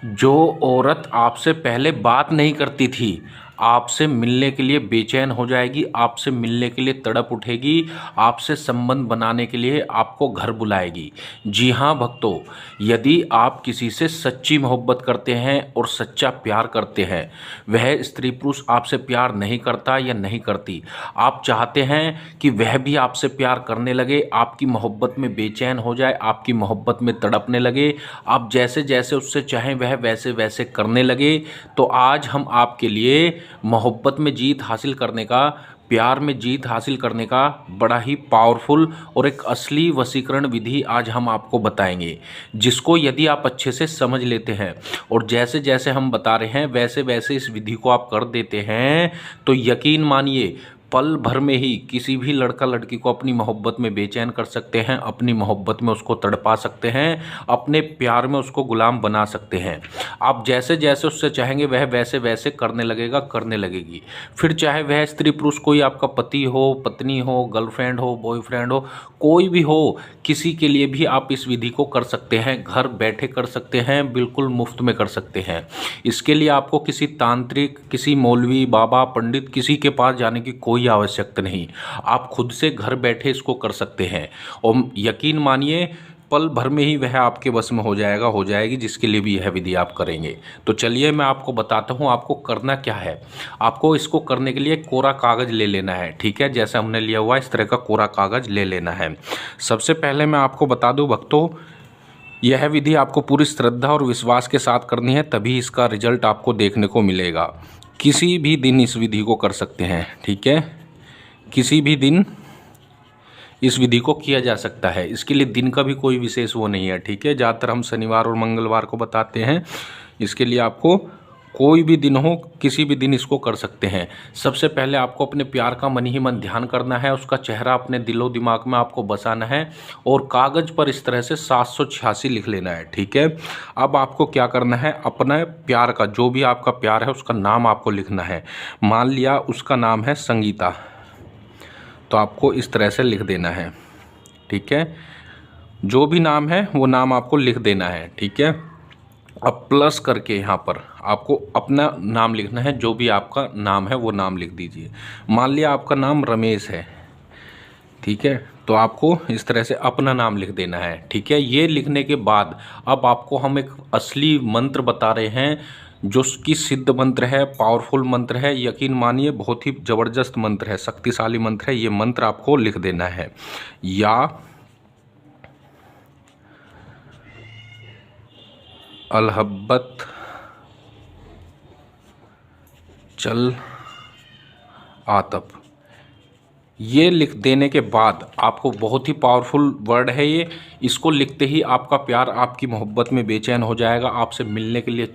जो औरत आपसे पहले बात नहीं करती थी, आपसे मिलने के लिए बेचैन हो जाएगी, आपसे मिलने के लिए तड़प उठेगी, आपसे संबंध बनाने के लिए आपको घर बुलाएगी। जी हाँ भक्तों, यदि आप किसी से सच्ची मोहब्बत करते हैं और सच्चा प्यार करते हैं, वह स्त्री पुरुष आपसे प्यार नहीं करता या नहीं करती, आप चाहते हैं कि वह भी आपसे प्यार करने लगे, आपकी मोहब्बत में बेचैन हो जाए, आपकी मोहब्बत में तड़पने लगे, आप जैसे जैसे उससे चाहें वह वैसे वैसे करने लगे, तो आज हम आपके लिए मोहब्बत में जीत हासिल करने का, प्यार में जीत हासिल करने का बड़ा ही पावरफुल और एक असली वशीकरण विधि आज हम आपको बताएंगे, जिसको यदि आप अच्छे से समझ लेते हैं और जैसे जैसे हम बता रहे हैं वैसे वैसे इस विधि को आप कर देते हैं, तो यकीन मानिए पल भर में ही किसी भी लड़का लड़की को अपनी मोहब्बत में बेचैन कर सकते हैं, अपनी मोहब्बत में उसको तड़पा सकते हैं, अपने प्यार में उसको गुलाम बना सकते हैं। आप जैसे जैसे उससे चाहेंगे वह वैसे वैसे करने लगेगा, करने लगेगी। फिर चाहे वह स्त्री पुरुष कोई आपका पति हो, पत्नी हो, गर्लफ्रेंड हो, बॉयफ्रेंड हो, कोई भी हो, किसी के लिए भी आप इस विधि को कर सकते हैं, घर बैठे कर सकते हैं, बिल्कुल मुफ्त में कर सकते हैं। इसके लिए आपको किसी तांत्रिक, किसी मौलवी, बाबा, पंडित, किसी के पास जाने की कोई आवश्यकता नहीं। आप खुद से घर बैठे इसको कर सकते हैं और यकीन मानिए पल भर में ही वह आपके बस में हो जाएगा, हो जाएगी, जिसके लिए भी यह विधि आप करेंगे। तो चलिए मैं आपको बताता हूँ आपको करना क्या है। आपको इसको करने के लिए कोरा कागज़ ले लेना है, ठीक है, जैसे हमने लिया हुआ इस तरह का कोरा कागज़ ले लेना है। सबसे पहले मैं आपको बता दूँ भक्तों, यह विधि आपको पूरी श्रद्धा और विश्वास के साथ करनी है, तभी इसका रिजल्ट आपको देखने को मिलेगा। किसी भी दिन इस विधि को कर सकते हैं, ठीक है, किसी भी दिन इस विधि को किया जा सकता है। इसके लिए दिन का भी कोई विशेष वो नहीं है, ठीक है। ज़्यादातर हम शनिवार और मंगलवार को बताते हैं, इसके लिए आपको कोई भी दिन हो, किसी भी दिन इसको कर सकते हैं। सबसे पहले आपको अपने प्यार का मन ही मन ध्यान करना है, उसका चेहरा अपने दिलो दिमाग में आपको बसाना है और कागज़ पर इस तरह से 786 लिख लेना है, ठीक है। अब आपको क्या करना है, अपने प्यार का, जो भी आपका प्यार है उसका नाम आपको लिखना है। मान लिया उसका नाम है संगीता, तो आपको इस तरह से लिख देना है, ठीक है। जो भी नाम है वो नाम आपको लिख देना है, ठीक है। अब प्लस करके यहाँ पर आपको अपना नाम लिखना है, जो भी आपका नाम है वो नाम लिख दीजिए। मान लिया आपका नाम रमेश है, ठीक है, तो आपको इस तरह से अपना नाम लिख देना है, ठीक है। ये लिखने के बाद अब आपको हम एक असली मंत्र बता रहे हैं, जो कि सिद्ध मंत्र है, पावरफुल मंत्र है, यकीन मानिए बहुत ही ज़बरदस्त मंत्र है, शक्तिशाली मंत्र है। ये मंत्र आपको लिख देना है, या अलहब्बत चल आतप। ये लिख देने के बाद आपको, बहुत ही पावरफुल वर्ड है ये, इसको लिखते ही आपका प्यार आपकी मोहब्बत में बेचैन हो जाएगा, आपसे मिलने के लिए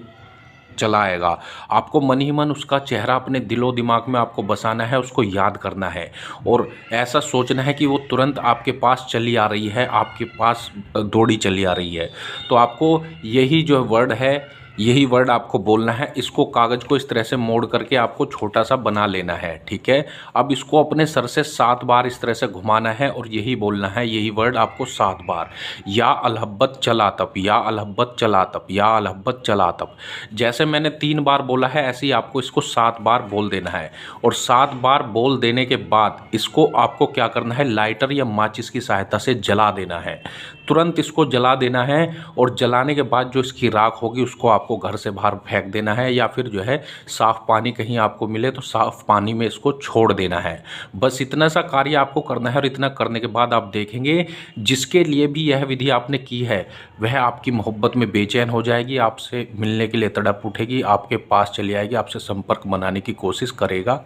चला आएगा। आपको मन ही मन उसका चेहरा अपने दिलो दिमाग में आपको बसाना है, उसको याद करना है और ऐसा सोचना है कि वो तुरंत आपके पास चली आ रही है, आपके पास दौड़ी चली आ रही है। तो आपको यही जो वर्ड है, यही वर्ड आपको बोलना है। इसको कागज़ को इस तरह से मोड़ करके आपको छोटा सा बना लेना है, ठीक है। अब इसको अपने सर से 7 बार इस तरह से घुमाना है और यही बोलना है, यही वर्ड आपको 7 बार, या अलहब्बत चला तप, या अलहब्बत चला तप, या अलहब्बत चला तप। जैसे मैंने 3 बार बोला है ऐसे ही आपको इसको 7 बार बोल देना है और 7 बार बोल देने के बाद इसको आपको क्या करना है, लाइटर या माचिस की सहायता से जला देना है। तुरंत इसको जला देना है और जलाने के बाद जो इसकी राख होगी उसको आपको घर से बाहर फेंक देना है, या फिर जो है साफ़ पानी कहीं आपको मिले तो साफ़ पानी में इसको छोड़ देना है। बस इतना सा कार्य आपको करना है और इतना करने के बाद आप देखेंगे जिसके लिए भी यह विधि आपने की है वह आपकी मोहब्बत में बेचैन हो जाएगी, आपसे मिलने के लिए तड़प उठेगी, आपके पास चली आएगी, आपसे संपर्क बनाने की कोशिश करेगी।